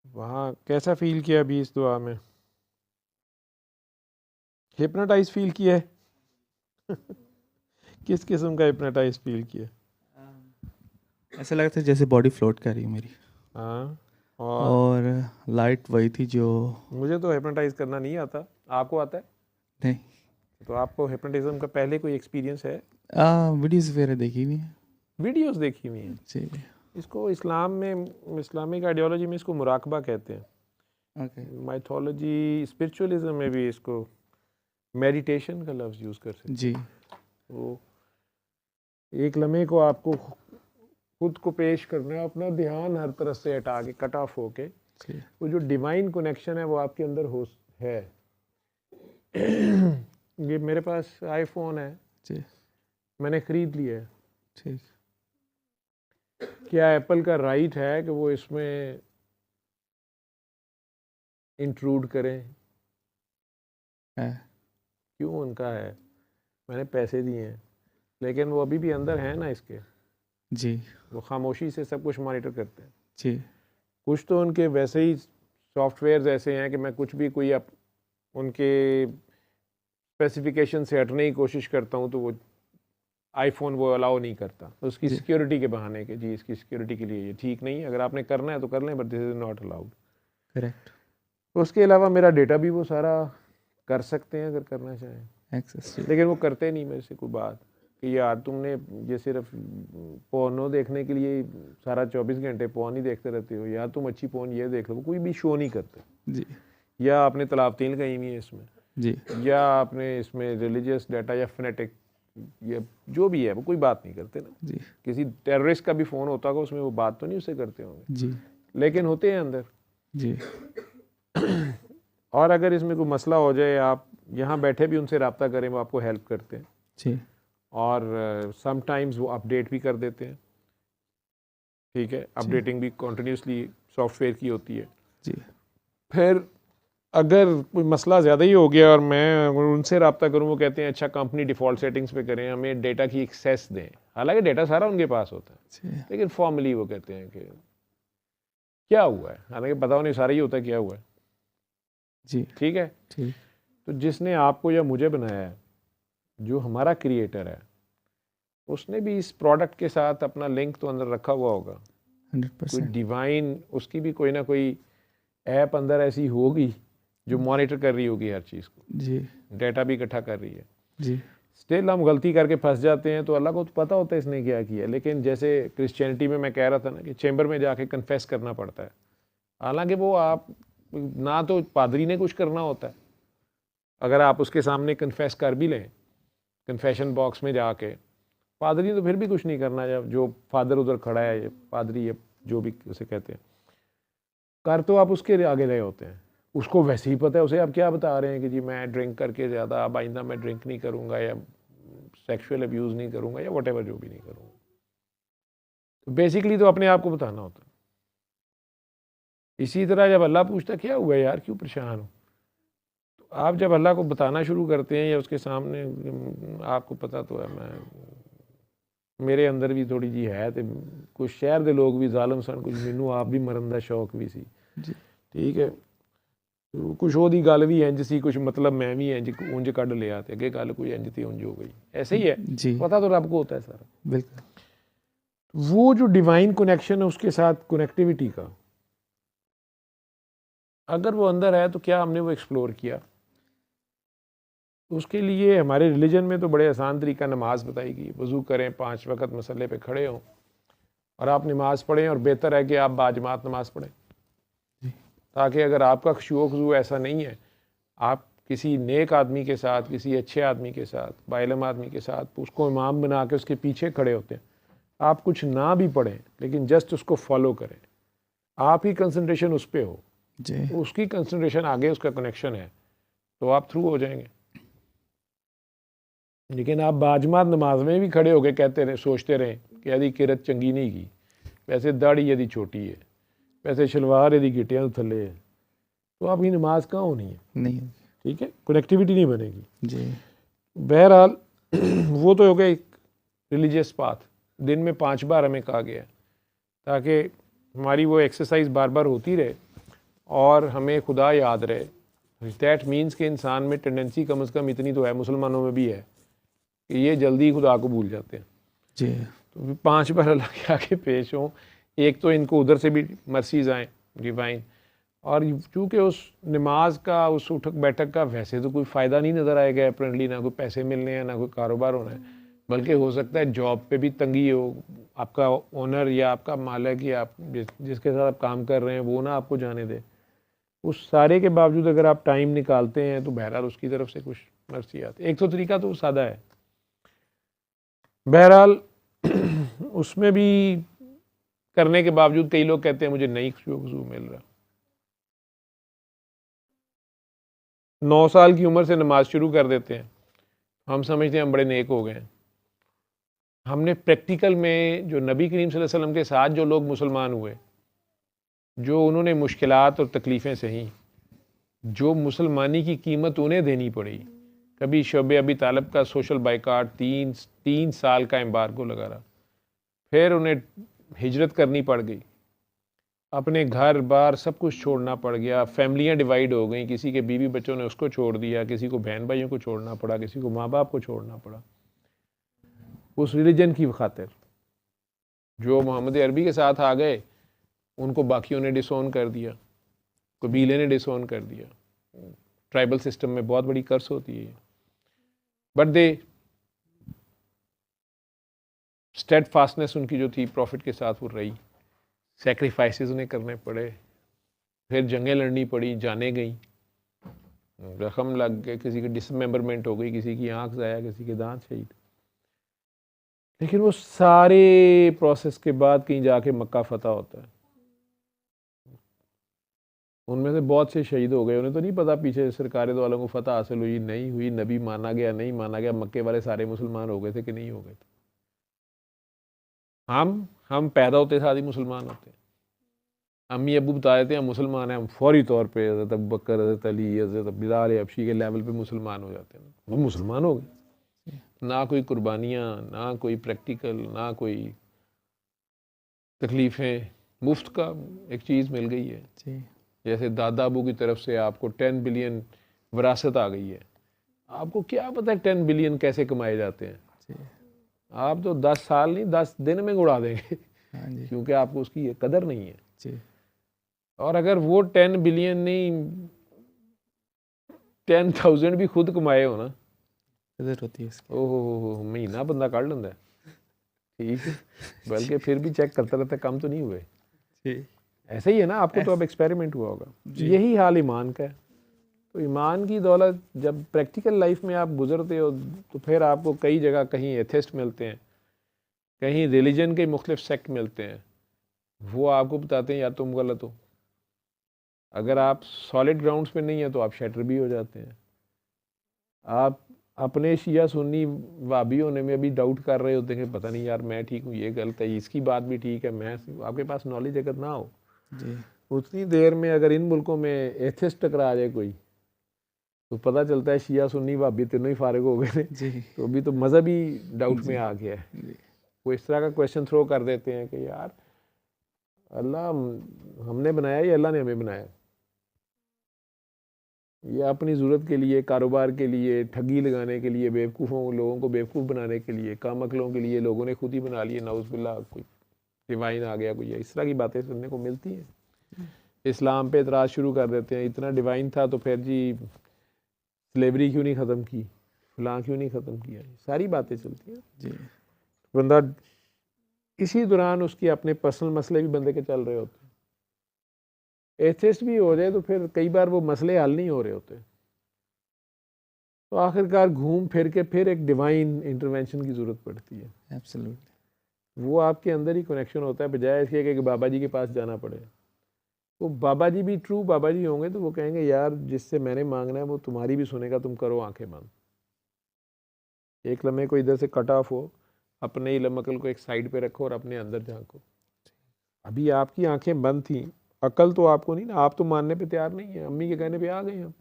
वहाँ कैसा फील किया अभी इस दुआ में? हिप्नोटाइज फील किया है? किस किस्म का हिप्नोटाइज फील किया? ऐसा लगा था जैसे बॉडी फ्लोट कर रही है मेरी, हाँ। और और लाइट वही थी जो। मुझे तो हिप्नोटाइज करना नहीं आता, आपको आता है? नहीं, तो आपको हिप्नोटिज्म का पहले कोई एक्सपीरियंस है? वीडियोज़ वगैरह देखी हुई है वीडियोस देखी हुई हैं? जी। इसको इस्लाम में, इस्लामिक आइडियोलॉजी में इसको मुराकबा कहते हैं। ओके। माइथोलॉजी, स्पिरिचुअलिज्म में भी इसको मेडिटेशन का लफ्ज़ यूज़ कर सकते जी। हैं। तो एक लम्हे को आपको खुद को पेश करना है, अपना ध्यान हर तरफ से हटा के, कट ऑफ होके, जी। वो जो डिवाइन कनेक्शन है वो आपके अंदर हो है। ये मेरे पास आईफोन है, जी। मैंने ख़रीद लिया है। ठीक क्या एप्पल का राइट है कि वो इसमें इंट्रूड करें? है। क्यों उनका है? मैंने पैसे दिए हैं, लेकिन वो अभी भी अंदर है ना इसके। जी। वो खामोशी से सब कुछ मॉनिटर करते हैं। जी। कुछ तो उनके वैसे ही सॉफ्टवेयर्स ऐसे हैं कि मैं कुछ भी कोई उनके स्पेसिफिकेशन से हटने की कोशिश करता हूँ तो वो आईफोन वो अलाउ नहीं करता, उसकी जी। सिक्योरिटी के बहाने के, जी इसकी सिक्योरिटी के लिए ये ठीक नहीं है, अगर आपने करना है तो कर लें, but this is not allowed. Correct. उसके अलावा मेरा डेटा भी वो सारा कर सकते हैं अगर करना चाहें, एक्सेस। जी। लेकिन वो करते नहीं मेरे से कोई बात कि यार तुमने ये सिर्फ पोर्नो देखने के लिए सारा 24 घंटे पोर्न ही देखते रहते हो, या तुम अच्छी पोर्न ये देख लो, कोई भी शो नहीं करते। जी। या आपने तलावतीन कही हुई है इसमें, जी। या आपने इसमें रिलीजियस डाटा या फनेटिक, ये जो भी है वो कोई बात नहीं करते ना। जी। किसी टेररिस्ट का भी फ़ोन होता होगा उसमें वो बात तो नहीं उससे करते होंगे, जी। लेकिन होते हैं अंदर। जी। और अगर इसमें कोई मसला हो जाए, आप यहाँ बैठे भी उनसे रब्ता करें, वो आपको हेल्प करते हैं। जी। और समटाइम्स वो अपडेट भी कर देते हैं, ठीक है, अपडेटिंग भी कॉन्टीन्यूसली सॉफ्टवेयर की होती है। जी। फिर अगर कोई मसला ज़्यादा ही हो गया और मैं उनसे रब्ता करूँ, वो कहते हैं अच्छा कंपनी डिफ़ॉल्ट सेटिंग्स पे करें, हमें डेटा की एक्सेस दें। हालांकि डेटा सारा उनके पास होता है, जी। लेकिन फॉर्मली वो कहते हैं कि क्या हुआ है, हालांकि पता नहीं सारा ही होता है क्या हुआ है। जी। ठीक है। ठीक। तो जिसने आपको या मुझे बनाया है, जो हमारा क्रिएटर है, उसने भी इस प्रोडक्ट के साथ अपना लिंक तो अंदर रखा हुआ होगा। 100%। कोई डिवाइन, उसकी भी कोई ना कोई ऐप अंदर ऐसी होगी जो मॉनिटर कर रही होगी हर चीज़ को, जी। डेटा भी इकट्ठा कर रही है। जी। स्टिल हम गलती करके फंस जाते हैं तो अल्लाह को तो पता होता है इसने क्या किया, लेकिन जैसे क्रिश्चियनिटी में मैं कह रहा था ना कि चेंबर में जाके कन्फेस करना पड़ता है, हालांकि वो आप ना तो पादरी ने कुछ करना होता है, अगर आप उसके सामने कन्फेस कर भी लें कन्फेशन बॉक्स में जाके, पादरी तो फिर भी कुछ नहीं करना, जब जो फादर उधर खड़ा है, ये पादरी, ये जो भी उसे कहते हैं, कर तो आप उसके आगे रहे होते हैं, उसको वैसे ही पता है, उसे आप क्या बता रहे हैं कि जी मैं ड्रिंक करके ज़्यादा, अब आइंदा मैं ड्रिंक नहीं करूँगा या सेक्सुअल अब्यूज़ नहीं करूँगा या वट एवर जो भी नहीं करूँगा। तो बेसिकली तो अपने आप को बताना होता है। इसी तरह जब अल्लाह पूछता क्या हुआ यार, क्यों परेशान हो, तो आप जब अल्लाह को बताना शुरू करते हैं या उसके सामने, आपको पता तो है मैं, मेरे अंदर भी थोड़ी जी है तो कुछ शहर के लोग भी जालम सन, कुछ मैनू आप भी मरन का शौक भी सी, जी। ठीक है, कुछ ਉਹਦੀ ਗੱਲ ਵੀ इंज सी, कुछ मतलब मैं भी इंज उंज कढ़ लिया तो अगे गल कोई इंज थी उंज हो गई, ऐसे ही है। जी। पता तो रब को होता है सारा। बिल्कुल। वो जो डिवाइन कनेक्शन है उसके साथ कनेक्टिविटी का, अगर वो अंदर है तो क्या हमने वो एक्सप्लोर किया? उसके लिए हमारे रिलीजन में तो बड़े आसान तरीका नमाज बताई गई, वज़ू करें, 5 वक्त मसले पे खड़े हों और आप नमाज़ पढ़ें, और बेहतर है कि आप बाजमात नमाज़ पढ़ें, ताकि अगर आपका खुशू ऐसा नहीं है, आप किसी नेक आदमी के साथ, किसी अच्छे आदमी के साथ, बाइलम आदमी के साथ उसको इमाम बना के उसके पीछे खड़े होते हैं, आप कुछ ना भी पढ़ें लेकिन जस्ट उसको फॉलो करें, आप ही कंसंट्रेशन उस पर हो, जी। उसकी कंसंट्रेशन आगे, उसका कनेक्शन है, तो आप थ्रू हो जाएंगे। लेकिन आप बाजमात नमाज में भी खड़े होके कहते रहे, सोचते रहें कि यदि किरत चंगी नहीं की, वैसे दाढ़ी यदि छोटी है, वैसे शलवार यदि गिटियां थले है, तो आपकी नमाज कहाँ होनी है? नहीं। ठीक है, कनेक्टिविटी नहीं बनेगी। जी। बहरहाल वो तो हो गया एक रिलीजियस पाथ, दिन में 5 बार हमें कहा गया है, ताकि हमारी वो एक्सरसाइज बार बार होती रहे, और हमें खुदा याद रहे, दैट मीन्स कि इंसान में टेंडेंसी कम से कम इतनी तो है, मुसलमानों में भी है, कि ये जल्दी खुदा को भूल जाते हैं। जी। तो 5 बार अल्लाह के आगे पेश हों, एक तो इनको उधर से भी मर्सीज आएँ डिवाइन, और चूँकि उस नमाज का, उस उठक बैठक का वैसे तो कोई फ़ायदा नहीं नज़र आएगा अप्रेंटली, ना कोई पैसे मिलने हैं, ना कोई कारोबार होना है, बल्कि हो सकता है जॉब पे भी तंगी हो, आपका ओनर या आपका मालिक या आप जिसके साथ आप काम कर रहे हैं वो ना आपको जाने दे। उस सारे के बावजूद अगर आप टाइम निकालते हैं तो बहरहाल उसकी तरफ से कुछ मर्सी आती है। एक तो तरीका तो सादा है, बहरहाल उसमें भी करने के बावजूद कई लोग कहते हैं मुझे नहीं खुशबू मिल रहा। 9 साल की उम्र से नमाज शुरू कर देते हैं, हम समझते हैं हम बड़े नेक हो गए हैं। हमने प्रैक्टिकल में जो नबी करीम सल्लल्लाहु अलैहि वसल्लम के साथ जो लोग मुसलमान हुए, जो उन्होंने मुश्किलात और तकलीफ़ें सही, जो मुसलमानी की कीमत उन्हें देनी पड़ी, कभी शोबे अबी तालिब का सोशल बाइकाट, 3 साल का एम्बार्गो लगा रहा, फिर उन्हें हिजरत करनी पड़ गई, अपने घर बार सब कुछ छोड़ना पड़ गया, फैमिलियां डिवाइड हो गई, किसी के बीवी बच्चों ने उसको छोड़ दिया, किसी को बहन भाइयों को छोड़ना पड़ा, किसी को माँ बाप को छोड़ना पड़ा, उस रिलीजन की खातिर। जो मोहम्मद अरबी के साथ आ गए उनको बाकियों ने डिसोन कर दिया, कबीले ने डिसोन कर दिया। ट्राइबल सिस्टम में बहुत बड़ी कर्स होती है, बट दे स्टेड फास्टनेस उनकी जो थी प्रॉफिट के साथ वो रही, सेक्रीफाइसेस उन्हें करने पड़े, फिर जंगें लड़नी पड़ी, जाने गई, जख्म लग गए, किसी की डिसमेंबरमेंट हो गई, किसी की आंख जाया, किसी के दांत शहीद। लेकिन वो सारे प्रोसेस के बाद कहीं जाके मक्का फतह होता है। उनमें से बहुत से शहीद हो गए, उन्हें तो नहीं पता पीछे सरकारें वालों को फतह हासिल हुई नहीं हुई, नबी माना गया नहीं माना गया, मक्के वाले सारे मुसलमान हो गए थे कि नहीं हो गए थे। हम पैदा होते साथ ही मुसलमान होते हैं। अम्मी अबू बता देते हैं हम मुसलमान हैं, हम फौरी तौर पे हज़रत अबू बकर, हज़रत अली, हज़रत बिलाल हबशी के लेवल पे मुसलमान हो जाते हैं, वो मुसलमान हो गए। ना कोई कुर्बानियाँ, ना कोई प्रैक्टिकल, ना कोई तकलीफ़ें, मुफ्त का एक चीज़ मिल गई है। जैसे दादा अबू की तरफ से आपको 10 बिलियन विरासत आ गई है, आपको क्या पता है 10 बिलियन कैसे कमाए जाते हैं। आप तो 10 साल नहीं 10 दिन में उड़ा देंगे, क्योंकि आपको उसकी कदर नहीं है। और अगर वो 10 बिलियन नहीं 10,000 भी खुद कमाए हो ना, कदर होती है इसकी। ओहो, महीना बंदा काट लेंदा है, ठीक है, बल्कि फिर भी चेक करता रहता है कम तो नहीं हुए। ऐसा ही है ना, आपको तो अब एक्सपेरिमेंट हुआ होगा, यही हाल ईमान का है। तो ईमान की दौलत जब प्रैक्टिकल लाइफ में आप गुजरते हो तो फिर आपको कई जगह कहीं एथिस्ट मिलते हैं, कहीं रिलीजन के मुख्तलिफ सेक्ट मिलते हैं, वो आपको बताते हैं यार तुम गलत हो। अगर आप सॉलिड ग्राउंड्स पे नहीं है तो आप शैटर भी हो जाते हैं। आप अपने शिया सुन्नी वाबी होने में भी डाउट कर रहे होते हैं कि पता नहीं यार मैं ठीक हूँ, ये गलत है, इसकी बात भी ठीक है, मैं, आपके पास नॉलेज अगर ना हो जी, उतनी देर में अगर इन मुल्कों में एथिस्ट टकरा जाए कोई तो पता चलता है शिया सुन्नी भाभी तीनों ही फारिग हो गए जी। तो अभी तो मज़हब ही डाउट में आ गया है। वो इस तरह का क्वेश्चन थ्रो कर देते हैं कि यार अल्लाह हमने बनाया या अल्लाह ने हमें बनाया। ये अपनी ज़रूरत के लिए, कारोबार के लिए, ठगी लगाने के लिए, बेवकूफ़ों लोगों को बेवकूफ़ बनाने के लिए, काम अकलों के लिए लोगों ने खुद ही बना लिए। नाउज़ुबिल्लाह, कोई डिवाइन आ गया, कोई इस तरह की बातें सुनने को मिलती हैं। इस्लाम पे एतराज़ शुरू कर देते हैं, इतना डिवाइन था तो फिर जी स्लेवरी क्यों नहीं ख़त्म की, फलां क्यों नहीं ख़त्म किया, सारी बातें चलती हैं जी। बंदा इसी दौरान उसके अपने पर्सनल मसले भी बंदे के चल रहे होते हैं। एथिस्ट भी हो जाए तो फिर कई बार वो मसले हल नहीं हो रहे होते, तो आखिरकार घूम फिर के फिर एक डिवाइन इंटरवेंशन की ज़रूरत पड़ती है। एब्सोल्युटली। वो आपके अंदर ही कनेक्शन होता है, बजाय इसके कि बाबा जी के पास जाना पड़े। वो बाबा जी भी ट्रू बाबा जी होंगे तो वो कहेंगे यार जिससे मैंने मांगना है वो तुम्हारी भी सुनेगा, तुम करो आंखें बंद। एक लम्हे को इधर से कट ऑफ हो, अपने इल्म अकल को एक साइड पे रखो और अपने अंदर झांको। अभी आपकी आंखें बंद थी, अकल तो आपको नहीं ना, आप तो मानने पे तैयार नहीं है, अम्मी के कहने पे आ गए हम।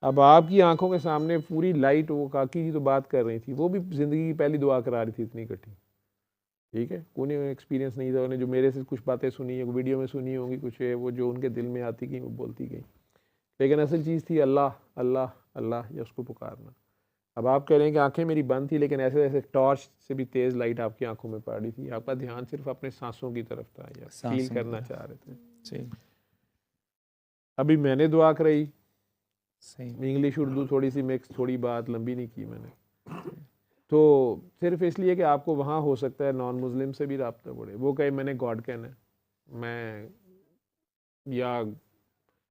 अब आपकी आंखों के सामने पूरी लाइट, वो काकी जी तो बात कर रही थी, वो भी ज़िंदगी की पहली दुआ करा रही थी इतनी कठी, ठीक है, कोई एक्सपीरियंस नहीं था उन्हें, जो मेरे से कुछ बातें सुनी है, वीडियो में सुनी होंगी, कुछ है वो जो उनके दिल में आती गई वो बोलती गई, लेकिन असल चीज़ थी अल्लाह अल्लाह अल्लाह, या उसको पुकारना। अब आप कह रहे हैं कि आंखें मेरी बंद थी, लेकिन ऐसे ऐसे टॉर्च से भी तेज़ लाइट आपकी आंखों में पड़ रही थी, आपका ध्यान सिर्फ अपने सांसों की तरफ था, या फील सांसों करना की चाह रहे थे। सही अभी मैंने दुआ कराई, सही इंग्लिश उर्दू थोड़ी सी मिक्स, थोड़ी बात लंबी नहीं की मैंने, तो सिर्फ इसलिए कि आपको वहाँ हो सकता है नॉन मुस्लिम से भी रब्ता बढ़े, वो कहे मैंने गॉड कहना है, मैं या